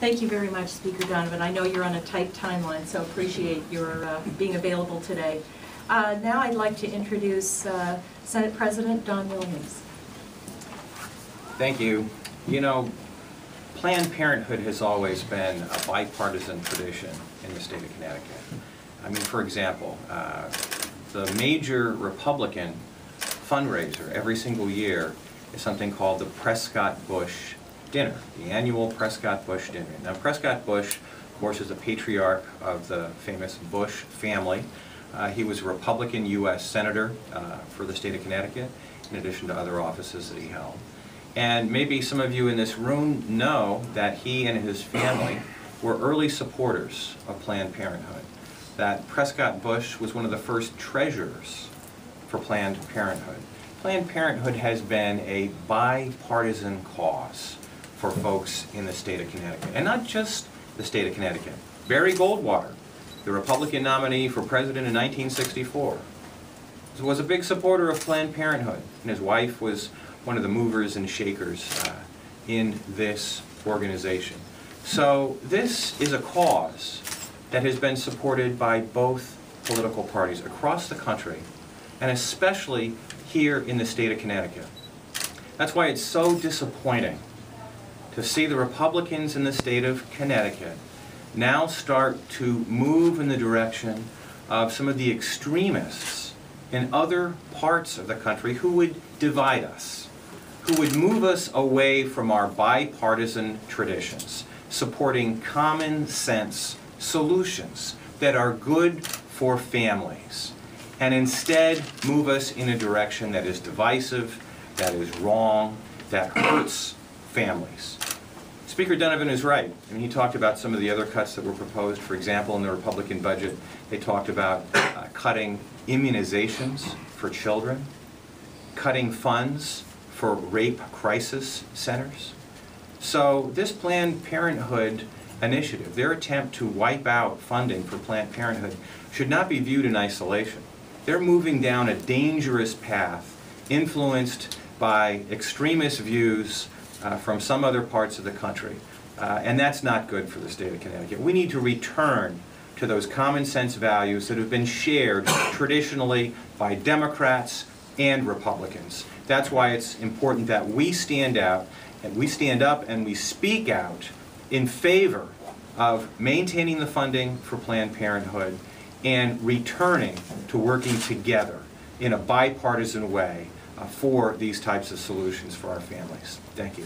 Thank you very much, Speaker Donovan. I know you're on a tight timeline, so appreciate your being available today. Now I'd like to introduce Senate President Don Williams. Thank you. You know, Planned Parenthood has always been a bipartisan tradition in the state of Connecticut. I mean, for example, the major Republican fundraiser every single year is something called the Prescott-Bush Dinner, the annual Prescott-Bush Dinner. Now, Prescott-Bush, of course, is the patriarch of the famous Bush family. He was a Republican U.S. Senator for the state of Connecticut, in addition to other offices that he held. And maybe some of you in this room know that he and his family were early supporters of Planned Parenthood, that Prescott-Bush was one of the first treasurers for Planned Parenthood. Planned Parenthood has been a bipartisan cause for folks in the state of Connecticut, and not just the state of Connecticut. Barry Goldwater, the Republican nominee for president in 1964, was a big supporter of Planned Parenthood, and his wife was one of the movers and shakers in this organization. So this is a cause that has been supported by both political parties across the country, and especially here in the state of Connecticut. That's why it's so disappointing to see the Republicans in the state of Connecticut now start to move in the direction of some of the extremists in other parts of the country who would divide us, who would move us away from our bipartisan traditions, supporting common sense solutions that are good for families, and instead move us in a direction that is divisive, that is wrong, that hurts families. Speaker Donovan is right. I mean, he talked about some of the other cuts that were proposed. For example, in the Republican budget, they talked about cutting immunizations for children, cutting funds for rape crisis centers. So this Planned Parenthood initiative, their attempt to wipe out funding for Planned Parenthood, should not be viewed in isolation. They're moving down a dangerous path influenced by extremist views from some other parts of the country. And that's not good for the state of Connecticut. We need to return to those common sense values that have been shared traditionally by Democrats and Republicans. That's why it's important that we stand out, and we stand up and we speak out in favor of maintaining the funding for Planned Parenthood and returning to working together in a bipartisan way for these types of solutions for our families. Thank you.